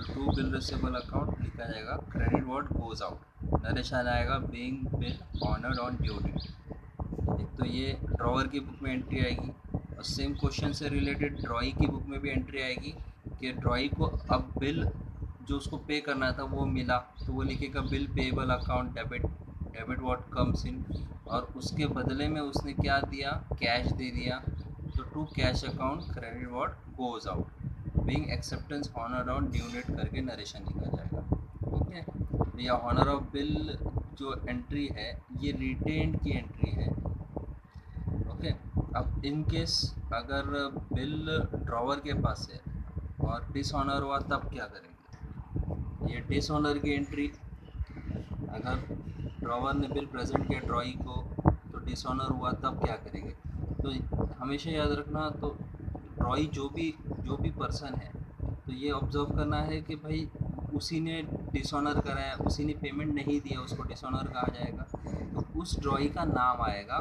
To bill receivable account लिखा जाएगा credit what goes out, narration आएगा being bill honoured on due date. एक तो ये ड्रॉवर की बुक में एंट्री आएगी, और सेम क्वेश्चन से रिलेटेड ड्रॉई की बुक में भी एंट्री आएगी कि ड्रॉई को अब बिल जो उसको पे करना था वो मिला, तो वो लिखेगा bill payable account debit, debit what comes in, और उसके बदले में उसने क्या दिया, कैश दे दिया, तो to cash account credit what goes out being acceptance honour on due date करके नरेशन लिखा जाएगा। ओके, तो यह ऑनर ऑफ बिल जो एंट्री है ये रिटेन्ड की एंट्री है। ओके, अब इन केस अगर बिल ड्रॉवर के पास है और डिसऑनर हुआ तब क्या करेंगे, ये डिसऑनर की एंट्री, अगर ड्रॉवर ने बिल प्रेजेंट किया ड्रॉई को तो डिसऑनर हुआ तब क्या करेंगे, तो हमेशा याद रखना, तो ड्रॉई जो भी पर्सन है तो ये ऑब्जर्व करना है कि भाई उसी ने डिसऑनर कराया, उसी ने पेमेंट नहीं दिया, उसको डिसऑनर कहा जाएगा, तो उस ड्रॉई का नाम आएगा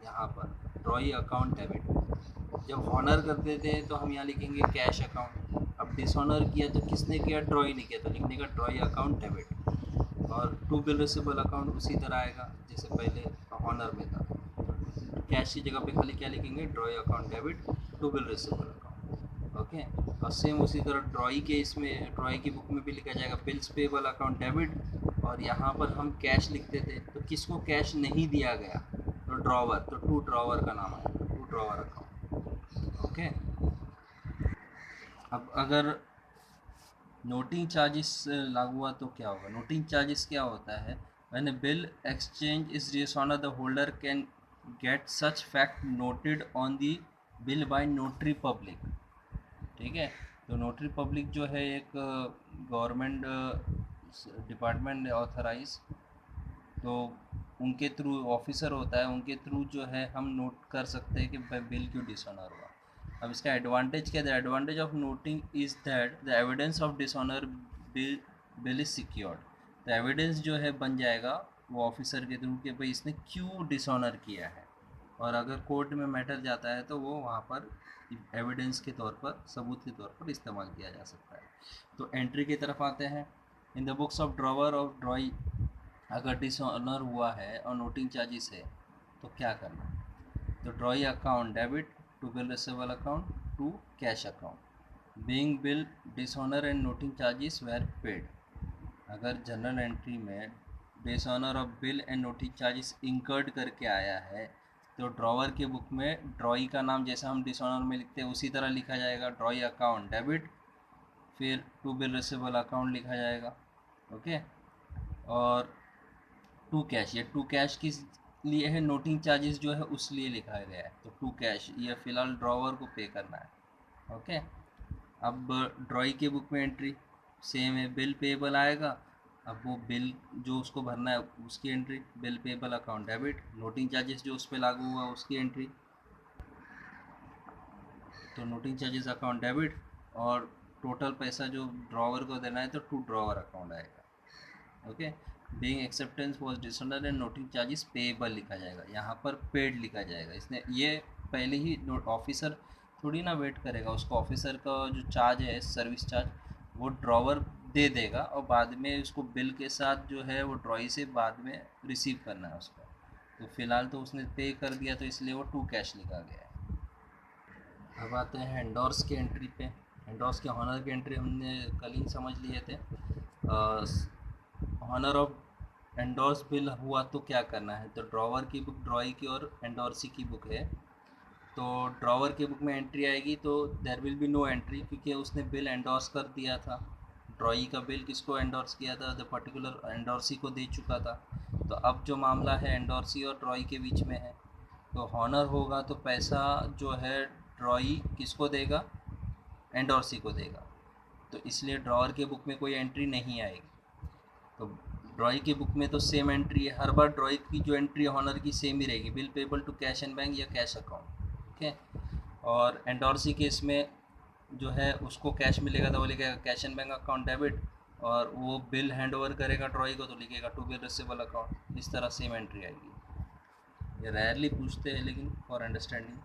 यहाँ पर ड्रॉई अकाउंट डेबिट। जब हॉनर करते थे तो हम यहाँ लिखेंगे कैश अकाउंट, अब डिसऑनर किया तो किसने किया, ड्रॉई ने किया, तो लिखने का ड्रॉई अकाउंट डेबिट। और टू बिल रिसीवेबल अकाउंट उसी तरह आएगा जैसे पहले हॉनर में था, कैश की जगह पे खाली क्या लिखेंगे, drawee account debit to bill receivable account. Okay, और सेम उसी तरह ड्रॉई के इसमें ड्रॉई की बुक में भी लिखा जाएगा बिल्स पेबल अकाउंट डेबिट, और यहाँ पर हम कैश लिखते थे तो किसको कैश नहीं दिया गया, तो ड्रॉवर, तो टू ड्रॉवर का नाम आएगा टू ड्रॉवर अकाउंट। ओके, अब अगर नोटिंग चार्जेस लागू हुआ तो क्या होगा, नोटिंग चार्जेस क्या होता है, when A bill exchange is dishonour the holder can get such fact noted on the bill bye notary public. ठीक है, तो नोटरी पब्लिक जो है एक गवर्नमेंट डिपार्टमेंट ऑथराइज, तो उनके थ्रू ऑफिसर होता है, उनके थ्रू जो है हम नोट कर सकते हैं कि भाई बिल क्यों डिसऑनर हुआ। अब इसका एडवांटेज क्या है, the advantage of noting is that the evidence of dishonour bill bill is secured, तो एविडेंस जो है बन जाएगा वो ऑफिसर के थ्रू कि भाई इसने क्यों डिसऑनर किया है, और अगर कोर्ट में मैटर जाता है तो वो वहाँ पर एविडेंस के तौर पर, सबूत के तौर पर इस्तेमाल किया जा सकता है। तो एंट्री की तरफ आते हैं, इन the books of drawer of ड्रॉई, अगर डिसऑनर हुआ है और नोटिंग चार्जेस है तो क्या करना, तो drawee account debit to bill receivable account to cash account being bill dishonour and noting charges were paid. अगर जनरल एंट्री में dishonour of bill and noting charges incurred करके आया है तो ड्रॉवर के बुक में ड्रॉई का नाम जैसा हम डिसऑनर में लिखते हैं उसी तरह लिखा जाएगा, ड्रॉई अकाउंट डेबिट, फिर टू बिल रिसीवेबल अकाउंट लिखा जाएगा। ओके, और टू कैश, ये टू कैश किस लिए है, नोटिंग चार्जेस जो है उस लिए लिखा गया है, तो टू कैश ये फिलहाल ड्रॉवर को पे करना है। ओके, अब ड्रॉई के बुक में एंट्री सेम है, बिल पेएबल आएगा, अब वो बिल जो उसको भरना है उसकी entry, bill payable account debit, noting charges जो उस पर लागू हुआ उसकी एंट्री, तो नोटिंग चार्जेस अकाउंट डेबिट, और टोटल पैसा जो ड्रॉवर को देना है तो टू ड्रॉवर अकाउंट आएगा। Okay, being acceptance was dishonour and noting charges payable लिखा जाएगा, यहाँ पर पेड लिखा जाएगा, इसने ये पहले ही ऑफिसर थोड़ी ना वेट करेगा, उसको ऑफिसर का जो चार्ज है सर्विस चार्ज वो ड्रॉवर दे देगा, और बाद में उसको बिल के साथ जो है वो ड्रॉई से बाद में रिसीव करना है उसको, तो फिलहाल तो उसने पे कर दिया तो इसलिए वो टू कैश लिखा गया है। अब आते हैं एंडोर्स की एंट्री पे, एंडोर्स के हॉनर की एंट्री हमने कल ही समझ लिए थे। हॉनर ऑफ एंडोर्स बिल हुआ तो क्या करना है, तो ड्रॉवर की बुक ड्रॉई की और एंडोर्सी की बुक है, तो ड्रॉवर की बुक में एंट्री आएगी तो there will be no entry क्योंकि उसने बिल एंडोर्स कर दिया था, ड्रॉई का बिल किसको एंडोर्स किया था, द पर्टिकुलर एंडोर्सी को दे चुका था, तो अब जो मामला है एंडोर्सी और ड्रॉई के बीच में है, तो हॉनर होगा तो पैसा जो है ड्रॉई किसको देगा, एंडोर्सी को देगा, तो इसलिए ड्रॉवर के बुक में कोई एंट्री नहीं आएगी। तो ड्रॉई की बुक में तो सेम एंट्री है, हर बार ड्रॉई की जो एंट्री हॉनर की सेम ही रहेगी, bill payable to cash and bank या कैश अकाउंट। ठीक है, और एंडोर्सी केस में जो है उसको कैश मिलेगा तो वो लिखेगा cash and bank account debit, और वो बिल हैंड ओवर करेगा ड्रॉई को तो लिखेगा टू बिल रिसीवेबल अकाउंट, इस तरह सेम एंट्री आएगी। ये रेयरली पूछते हैं लेकिन फॉर अंडरस्टैंडिंग।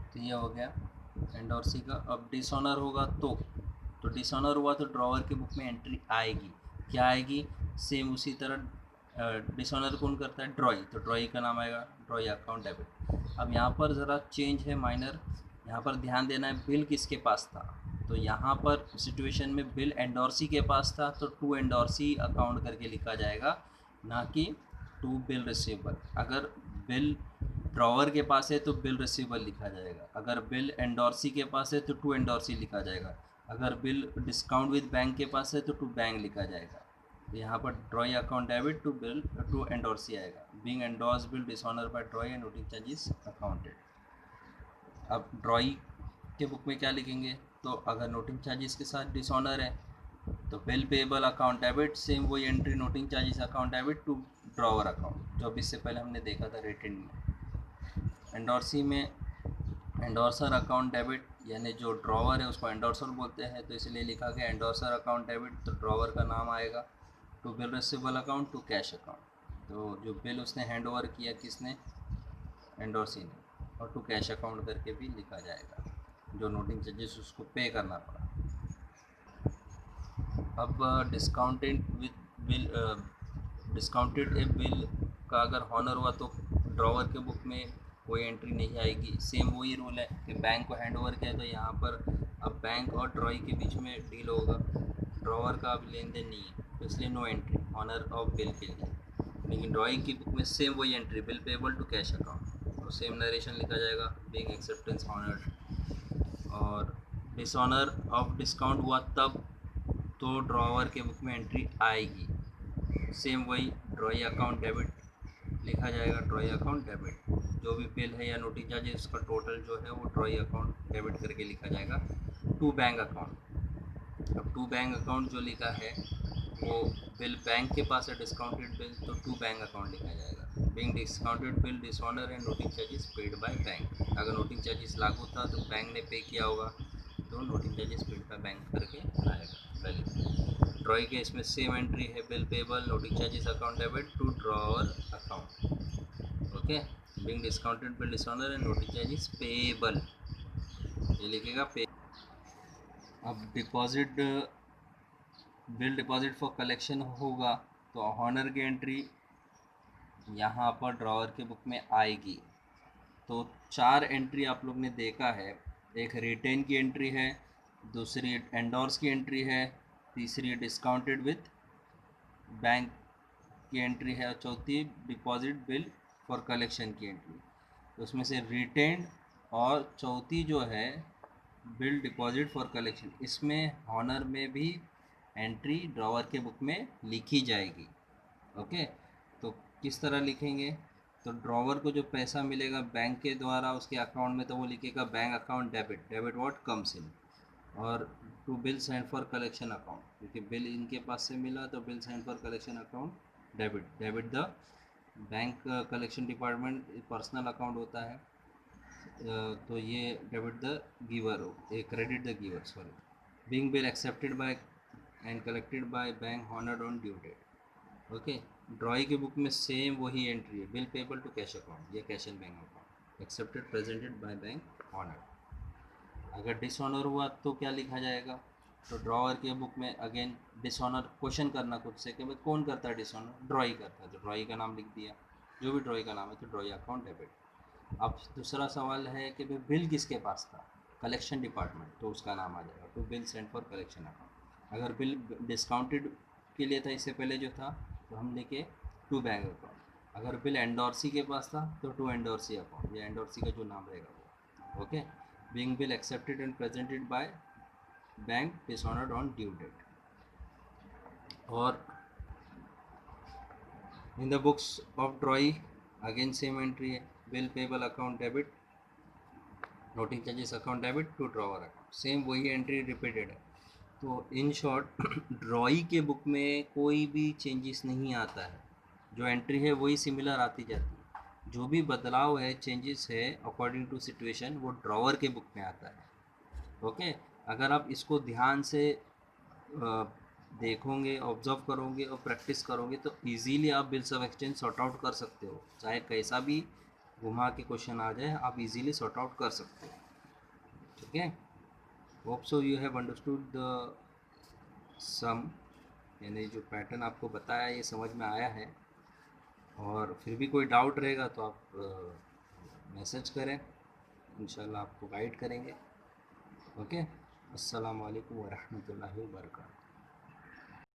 तो ये हो गया एंडोर्सी का। अब डिसऑनर होगा तो तो डिसऑनर हुआ तो ड्रॉवर के बुक में एंट्री आएगी। क्या आएगी? सेम उसी तरह डिसऑनर कौन करता है? ड्रॉई, तो ड्रॉई का नाम आएगा ड्रॉई अकाउंट डेबिट। अब यहाँ पर ज़रा चेंज है माइनर, यहाँ पर ध्यान देना है बिल किसके पास था। तो यहाँ पर सिचुएशन में बिल एंडोर्सी के पास था, तो टू एंडोर्सी अकाउंट करके लिखा जाएगा, ना कि टू बिल रिसीवेबल। अगर बिल ड्रॉवर के पास है तो बिल रिसीवेबल लिखा जाएगा, अगर बिल एंडोर्सी के पास है तो टू एंडोर्सी लिखा जाएगा, अगर बिल डिस्काउंट विद बैंक के पास है तो टू बैंक लिखा जाएगा। तो यहाँ पर drawee account debit to bill to endorsee आएगा। Being endorse bill dishonour by drawee and noting charges accounted. अब ड्रॉई के बुक में क्या लिखेंगे? तो अगर नोटिंग चार्जेस के साथ डिसऑनर है तो bill payable account debit, same वही entry noting charges account debit to drawer account, जो अब इससे पहले हमने देखा था रिटर्न में। एंडोर्सी में एंडोर्सर अकाउंट डेबिट, यानी जो ड्रॉवर है उसको एंडोर्सर बोलते हैं, तो इसलिए लिखा गया एंडोर्सर अकाउंट डेबिट, तो ड्रॉवर का नाम आएगा। To bill receivable account to cash account, तो जो बिल उसने हैंड ओवर किया किसने? एंडोर्सी ने, और टू कैश अकाउंट करके भी लिखा जाएगा, जो नोटिंग चार्जेस उसको पे करना पड़ा। अब discounted with bill, discounted A bill का अगर हॉनर हुआ तो ड्रॉवर के बुक में कोई एंट्री नहीं आएगी। सेम वही रूल है कि बैंक को हैंड ओवर किया तो यहाँ पर अब बैंक और ड्रॉई के बीच में डील होगा, ड्रॉवर का अब लेन देन नहीं है, तो इसलिए no entry honour of bill के लिए। लेकिन ड्रॉई की बुक में सेम वही entry, bill payable to cash account, और सेम नरेशन लिखा जाएगा, बीइंग एक्सेप्टेंस हॉनर्ड। और डिसऑनर ऑफ डिस्काउंट हुआ तब तो ड्रॉवर के बुक में एंट्री आएगी, सेम वही ड्रॉई अकाउंट डेबिट लिखा जाएगा, ड्रॉई अकाउंट डेबिट। जो भी बिल है या नोटिंग चार्जेस उसका टोटल जो है वो ड्रॉई अकाउंट डेबिट करके लिखा जाएगा टू बैंक अकाउंट। अब टू बैंक अकाउंट जो लिखा है वो बिल बैंक के पास है डिस्काउंटेड बिल, तो टू बैंक अकाउंट लिखा जाएगा। Being discounted bill dishonour and noting charges paid by bank, अगर नोटिंग चार्जेस लागू था तो बैंक ने पे किया होगा, तो noting charges paid by bank करके आएगा पहले। ड्रॉई के इसमें सेम एंट्री है, bill payable noting charges account debit to drawer account. Okay, being discounted bill dishonour and noting charges payable, ये लिखेगा पे। अब deposit, bill deposit for collection होगा तो हॉनर की एंट्री यहाँ पर ड्रॉवर के बुक में आएगी। तो चार एंट्री आप लोग ने देखा है, एक रिटेन की एंट्री है, दूसरी एंडोर्स की एंट्री है, तीसरी डिस्काउंटेड विथ बैंक की एंट्री है, और चौथी डिपॉजिट बिल फॉर कलेक्शन की एंट्री। तो उसमें से रिटेन और चौथी जो है बिल डिपॉजिट फॉर कलेक्शन, इसमें हॉनर में भी एंट्री ड्रॉवर के बुक में लिखी जाएगी। ओके, तो किस तरह लिखेंगे? तो ड्रॉवर को जो पैसा मिलेगा बैंक के द्वारा उसके अकाउंट में, तो वो लिखेगा bank account debit, debit what comes in. और to bill send for collection account, क्योंकि बिल इनके पास से मिला तो bill send for collection account debit, debit the bank collection department personal account होता है, तो ये डेबिट द गिवर हो, ये credit the giver, sorry. Being bill accepted by and collected by bank honoured on due date. Okay, drawee के book में same वही entry है, bill payable to cash account या cash and bank account accepted presented by bank honoured. अगर dishonour हुआ तो क्या लिखा जाएगा? तो ड्रॉवर के बुक में अगेन डिसऑनर, क्वेश्चन करना खुद से कि भाई कौन करता है डिसऑनर? ड्रॉई करता है, तो ड्रॉई का नाम लिख दिया, जो भी ड्रॉई का नाम है, तो ड्रॉई अकाउंट डेबिट। अब दूसरा सवाल है कि भाई बिल किसके पास था? कलेक्शन डिपार्टमेंट, तो उसका नाम आ जाएगा to bill send for collection account. अगर बिल डिस्काउंटेड के लिए था इससे पहले जो था, तो हम लिखे टू बैंक अकाउंट। अगर बिल एंडोर्सी के पास था तो टू एंडोर्सी अकाउंट, या एंडोर्सी का जो नाम रहेगा वो। Okay, being bill accepted and presented by bank dishonoured on due date. और in the books of drawee again same entry है, bill payable account debit, noting charges account debit to drawer account, same वही entry repeated है। तो in short ड्रॉई के book में कोई भी changes नहीं आता है, जो एंट्री है वही सिमिलर आती जाती है, जो भी बदलाव है चेंजेस है अकॉर्डिंग टू सिचुएशन वो ड्रॉवर के बुक में आता है। ओके, अगर आप इसको ध्यान से देखोगे, ऑब्जर्व करोगे और प्रैक्टिस करोगे तो इजीली आप bills of exchange sort out कर सकते हो, चाहे कैसा भी घुमा के क्वेश्चन आ जाए आप इजीली सॉर्ट आउट कर सकते हो। ठीक है, hope so you have understood the sum, यानी जो पैटर्न आपको बताया ये समझ में आया है। और फिर भी कोई डाउट रहेगा तो आप मैसेज करें, इंशाल्लाह आपको गाइड करेंगे। ओके, अस्सलाम वालेकुम व रहमतुल्लाहि व बरकातहू।